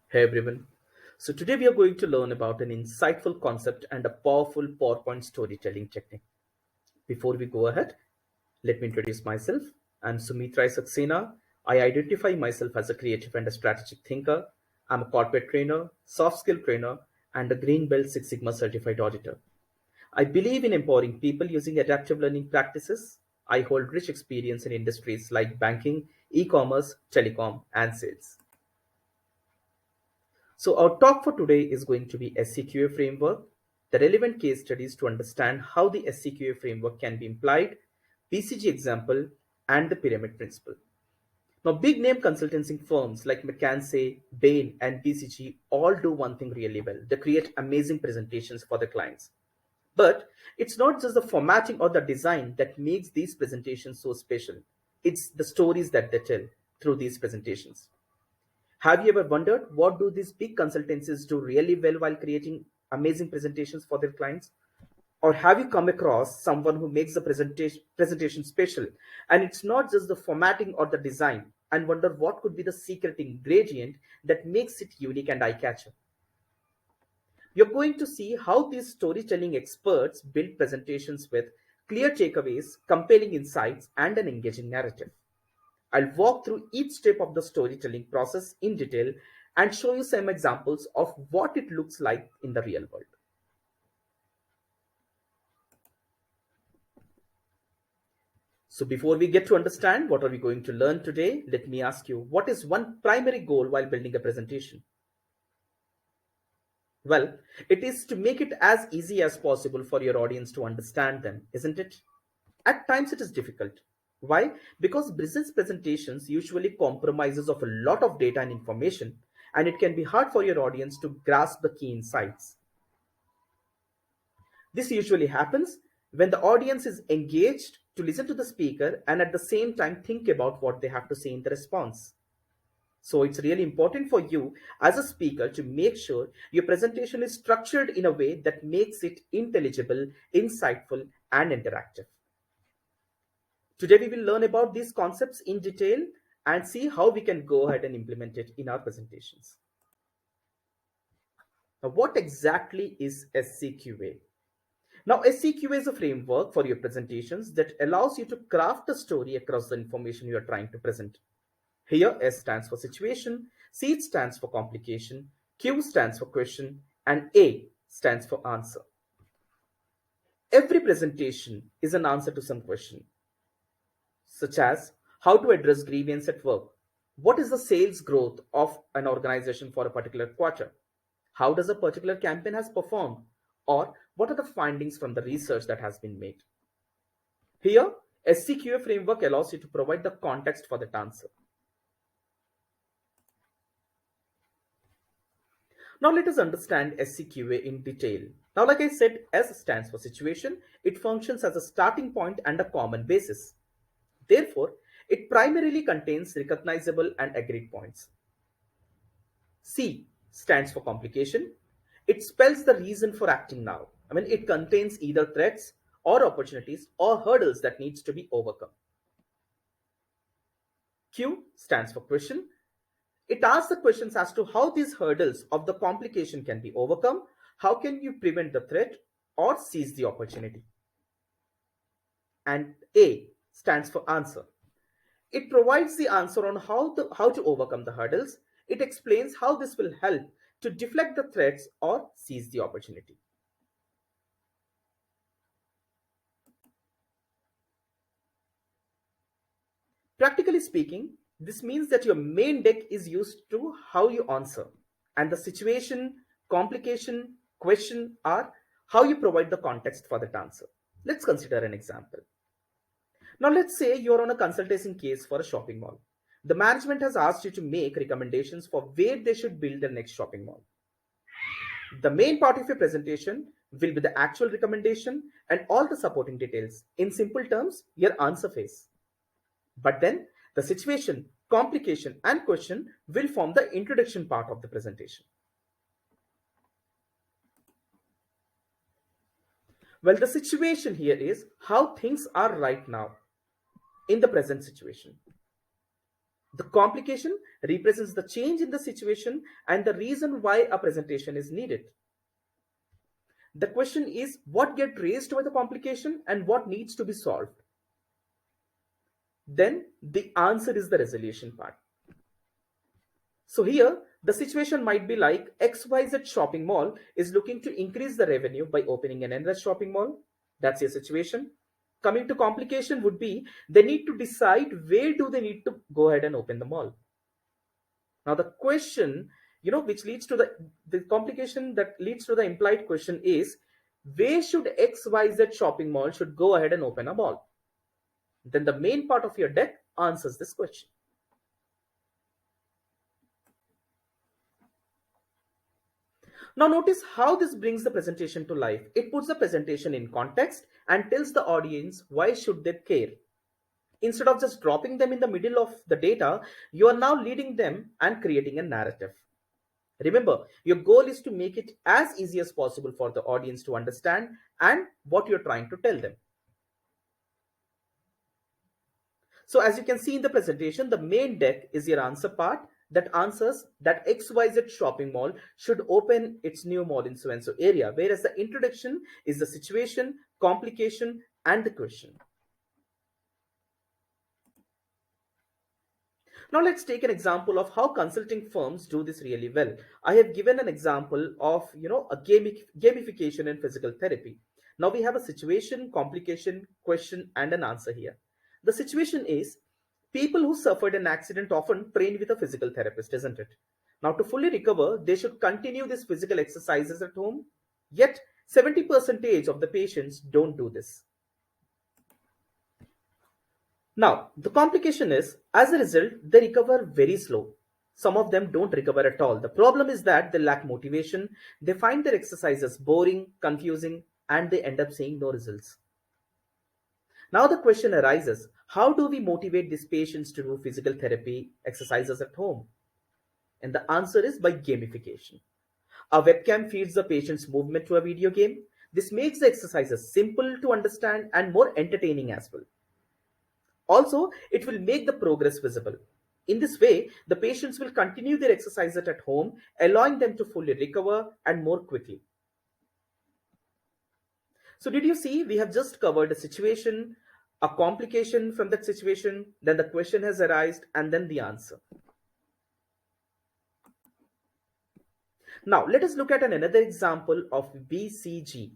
Hey everyone. So today we are going to learn about an insightful concept and a powerful PowerPoint storytelling technique. Before we go ahead, let me introduce myself. I'm Sumitra Saxena. I identify myself as a creative and a strategic thinker. I'm a corporate trainer, soft skill trainer, and a Green Belt Six Sigma certified auditor. I believe in empowering people using adaptive learning practices. I hold rich experience in industries like banking, e-commerce, telecom, and sales. So our talk for today is going to be SCQA framework, the relevant case studies to understand how the SCQA framework can be implied, PCG example, and the pyramid principle. Now, big name consulting firms like McKinsey, Bain, and BCG all do one thing really well. They create amazing presentations for their clients. But it's not just the formatting or the design that makes these presentations so special. It's the stories that they tell through these presentations. Have you ever wondered what do these big consultancies do really well while creating amazing presentations for their clients? Or have you come across someone who makes the presentation special and it's not just the formatting or the design and wonder what could be the secret ingredient that makes it unique and eye-catcher? You're going to see how these storytelling experts build presentations with clear takeaways, compelling insights, and an engaging narrative. I'll walk through each step of the storytelling process in detail and show you some examples of what it looks like in the real world. So before we get to understand what are we going to learn today, let me ask you, what is one primary goal while building a presentation? Well, it is to make it as easy as possible for your audience to understand them, isn't it? At times it is difficult. Why? Because business presentations usually compromises of a lot of data and information, and it can be hard for your audience to grasp the key insights. This usually happens when the audience is engaged to listen to the speaker and at the same time think about what they have to say in the response. So it's really important for you as a speaker to make sure your presentation is structured in a way that makes it intelligible, insightful, and interactive. Today we will learn about these concepts in detail and see how we can go ahead and implement it in our presentations. Now, what exactly is SCQA? Now, SCQA is a framework for your presentations that allows you to craft a story across the information you are trying to present. Here, S stands for situation, C stands for complication, Q stands for question, and A stands for answer. Every presentation is an answer to some question, such as how to address grievance at work, what is the sales growth of an organization for a particular quarter, how does a particular campaign has performed, or what are the findings from the research that has been made. Here, SCQA framework allows you to provide the context for that answer. Now let us understand SCQA in detail. Now, like I said, S stands for situation. It functions as a starting point and a common basis. Therefore, it primarily contains recognizable and agreed points. C stands for complication. It spells the reason for acting now. It contains either threats or opportunities or hurdles that needs to be overcome. Q stands for question. It asks the questions as to how these hurdles of the complication can be overcome, how can you prevent the threat or seize the opportunity. And A stands for answer. It provides the answer on how to overcome the hurdles. It explains how this will help to deflect the threats or seize the opportunity. Practically speaking, this means that your main deck is used to how you answer, and the situation, complication, question are how you provide the context for that answer. Let's consider an example. Now, let's say you're on a consultation case for a shopping mall. The management has asked you to make recommendations for where they should build their next shopping mall. The main part of your presentation will be the actual recommendation and all the supporting details. In simple terms, your answer phase. But then the situation, complication, and question will form the introduction part of the presentation. Well, the situation here is how things are right now in the present situation. The complication represents the change in the situation and the reason why a presentation is needed. The question is what gets raised by the complication and what needs to be solved. Then the answer is the resolution part. So here the situation might be like XYZ shopping mall is looking to increase the revenue by opening another shopping mall. That's your situation. Coming to complication would be they need to decide where do they need to go ahead and open the mall. Now the question, which leads to the complication that leads to the implied question is where should XYZ shopping mall should go ahead and open a mall? Then the main part of your deck answers this question. Now notice how this brings the presentation to life. It puts the presentation in context and tells the audience why should they care. Instead of just dropping them in the middle of the data, you are now leading them and creating a narrative. Remember, your goal is to make it as easy as possible for the audience to understand and what you're trying to tell them. So as you can see in the presentation, the main deck is your answer part that answers that XYZ shopping mall should open its new mall in so-and-so area, whereas the introduction is the situation, complication, and the question. Now let's take an example of how consulting firms do this really well. I have given an example of a gamification in physical therapy. Now we have a situation, complication, question, and an answer here. The situation is people who suffered an accident often train with a physical therapist, isn't it? Now to fully recover, they should continue these physical exercises at home. Yet 70% of the patients don't do this. Now, the complication is, as a result, they recover very slow. Some of them don't recover at all. The problem is that they lack motivation, they find their exercises boring, confusing, and they end up seeing no results. Now the question arises, how do we motivate these patients to do physical therapy exercises at home? And the answer is by gamification. A webcam feeds the patient's movement to a video game. This makes the exercises simple to understand and more entertaining as well. Also, it will make the progress visible. In this way, the patients will continue their exercises at home, allowing them to fully recover and more quickly. So did you see we have just covered a situation, a complication from that situation, then the question has arisen, and then the answer. Now let us look at another example of BCG.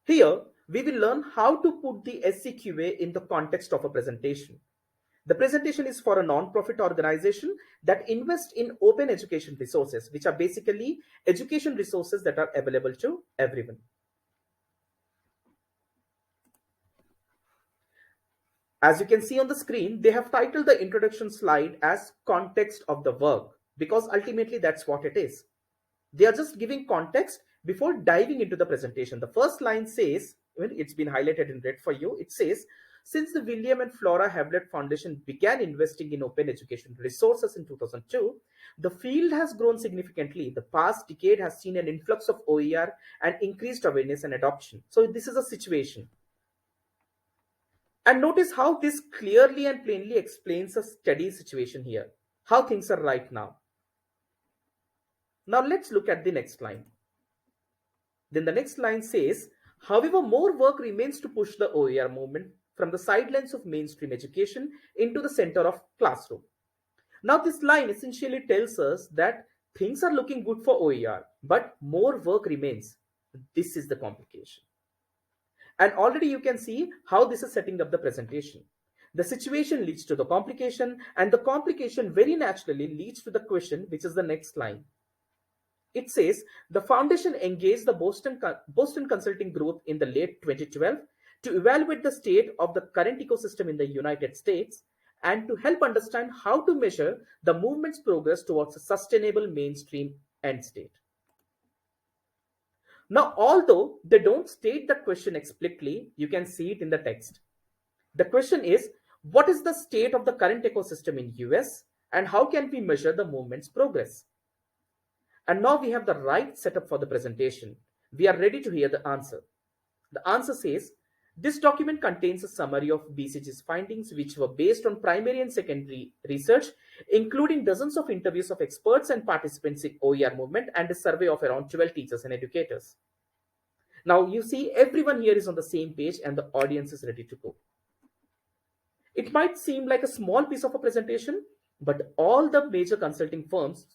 Here, we will learn how to put the SCQA in the context of a presentation. The presentation is for a non-profit organization that invests in open education resources, which are basically education resources that are available to everyone. As you can see on the screen, they have titled the introduction slide as context of the work, because ultimately that's what it is. They are just giving context before diving into the presentation. The first line says, it's been highlighted in red for you, it says, since the William and Flora Havlet Foundation began investing in open education resources in 2002, the field has grown significantly. The past decade has seen an influx of OER and increased awareness and adoption. So this is a situation. And notice how this clearly and plainly explains a steady situation here, how things are right now. Now let's look at the next line. Then the next line says, however, more work remains to push the OER movement from the sidelines of mainstream education into the center of classroom. Now this line essentially tells us that things are looking good for OER, but more work remains. This is the complication. And already you can see how this is setting up the presentation. The situation leads to the complication, and the complication very naturally leads to the question, which is the next line. It says, the foundation engaged the Boston Consulting Group in the late 2012 to evaluate the state of the current ecosystem in the United States and to help understand how to measure the movement's progress towards a sustainable mainstream end state. Now, although they don't state the question explicitly, you can see it in the text. The question is, what is the state of the current ecosystem in US and how can we measure the movement's progress? And now we have the right setup for the presentation. We are ready to hear the answer. The answer says, This document contains a summary of BCG's findings, which were based on primary and secondary research, including dozens of interviews of experts and participants in OER movement and a survey of around 12 teachers and educators. Now, you see, everyone here is on the same page and the audience is ready to go. It might seem like a small piece of a presentation, but all the major consulting firms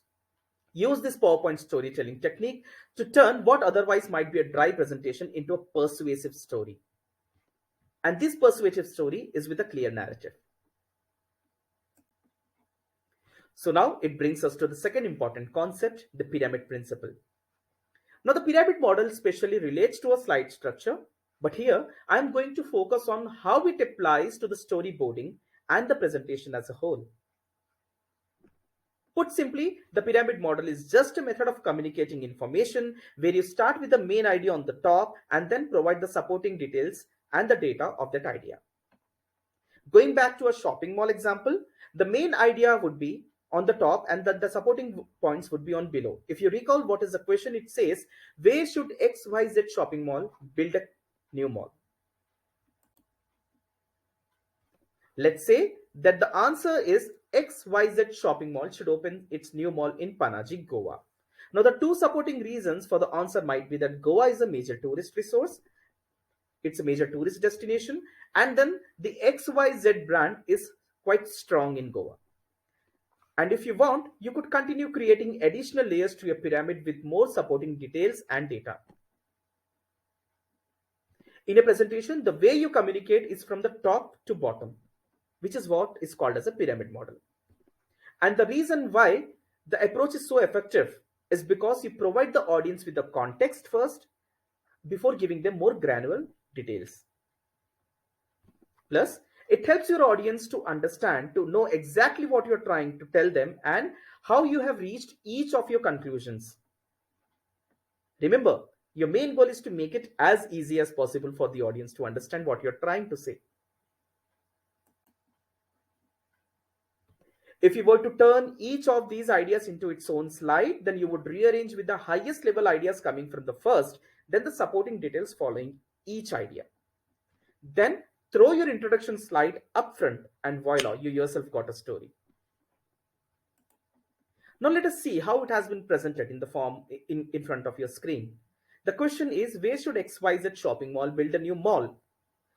use this PowerPoint storytelling technique to turn what otherwise might be a dry presentation into a persuasive story. And this persuasive story is with a clear narrative. So now it brings us to the second important concept, the pyramid principle. Now the pyramid model especially relates to a slide structure, but here I'm going to focus on how it applies to the storyboarding and the presentation as a whole. Put simply, the pyramid model is just a method of communicating information where you start with the main idea on the top and then provide the supporting details and the data of that idea. Going back to a shopping mall example, the main idea would be on the top and the supporting points would be on below. If you recall what is the question, it says, where should XYZ shopping mall build a new mall? Let's say that the answer is XYZ shopping mall should open its new mall in Panaji, Goa. Now the two supporting reasons for the answer might be that Goa is a major tourist resource, it's a major tourist destination, and then the XYZ brand is quite strong in Goa. And if you want, you could continue creating additional layers to your pyramid with more supporting details and data. In a presentation, the way you communicate is from the top to bottom, which is what is called as a pyramid model. And the reason why the approach is so effective is because you provide the audience with the context first before giving them more granular details. Plus, it helps your audience to understand, to know exactly what you're trying to tell them and how you have reached each of your conclusions. Remember, your main goal is to make it as easy as possible for the audience to understand what you're trying to say. If you were to turn each of these ideas into its own slide, then you would rearrange with the highest level ideas coming from the first, then the supporting details following each idea. Then throw your introduction slide up front and voila, you yourself got a story. Now let us see how it has been presented in the form in front of your screen. The question is, where should XYZ shopping mall build a new mall?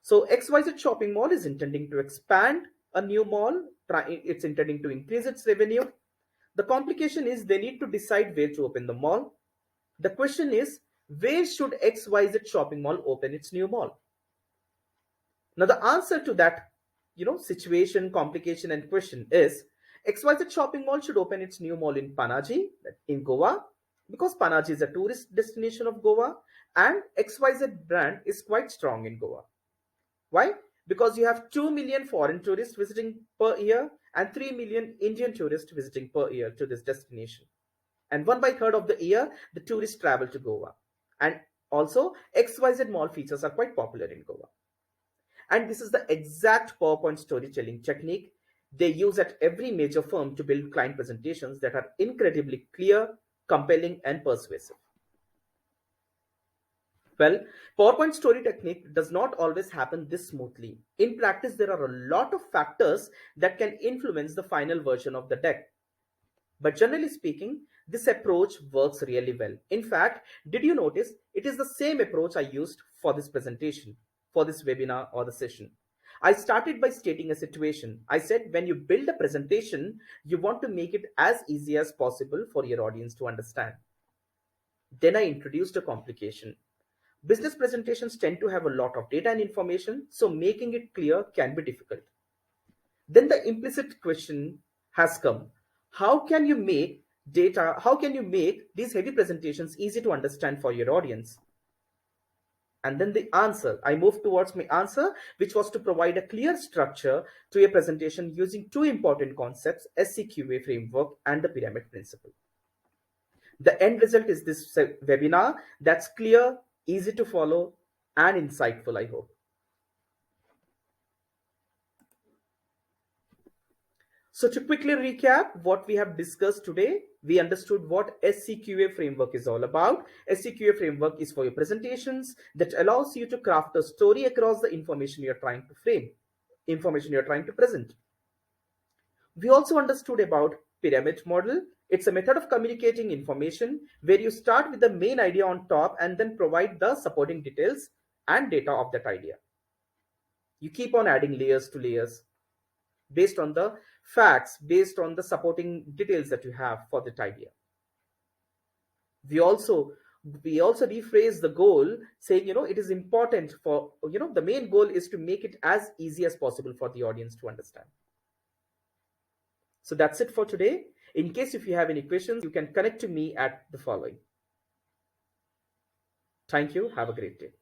So XYZ shopping mall is intending to expand a new mall, it's intending to increase its revenue. The complication is they need to decide where to open the mall. The question is, where should XYZ shopping mall open its new mall? Now the answer to that situation, complication and question is XYZ shopping mall should open its new mall in Panaji in Goa, because Panaji is a tourist destination of Goa and XYZ brand is quite strong in Goa. Why? Because you have 2 million foreign tourists visiting per year and 3 million Indian tourists visiting per year to this destination. And 1/3 of the year, the tourists travel to Goa. And also, XYZ mall features are quite popular in Goa. And this is the exact PowerPoint storytelling technique they use at every major firm to build client presentations that are incredibly clear, compelling, and persuasive. Well, PowerPoint story technique does not always happen this smoothly. In practice, there are a lot of factors that can influence the final version of the deck. But generally speaking, this approach works really well. In fact, did you notice it is the same approach I used for this presentation, for this webinar or the session? I started by stating a situation. I said when you build a presentation, you want to make it as easy as possible for your audience to understand. Then I introduced a complication. Business presentations tend to have a lot of data and information, so making it clear can be difficult. Then the implicit question has come. How can you make these heavy presentations easy to understand for your audience? And then the answer, I moved towards my answer, which was to provide a clear structure to your presentation using two important concepts, SCQA framework and the pyramid principle. The end result is this webinar that's clear, easy to follow, and insightful, I hope. So to quickly recap what we have discussed today, we understood what SCQA framework is all about. SCQA framework is for your presentations that allows you to craft a story across the information you're trying to frame, information you're trying to present. We also understood about pyramid model. It's a method of communicating information where you start with the main idea on top and then provide the supporting details and data of that idea. You keep on adding layers to layers based on the facts, based on the supporting details that you have for that idea. We also rephrase the goal saying, it is important for, the main goal is to make it as easy as possible for the audience to understand. So that's it for today. In case if you have any questions, you can connect to me at the following. Thank you. Have a great day.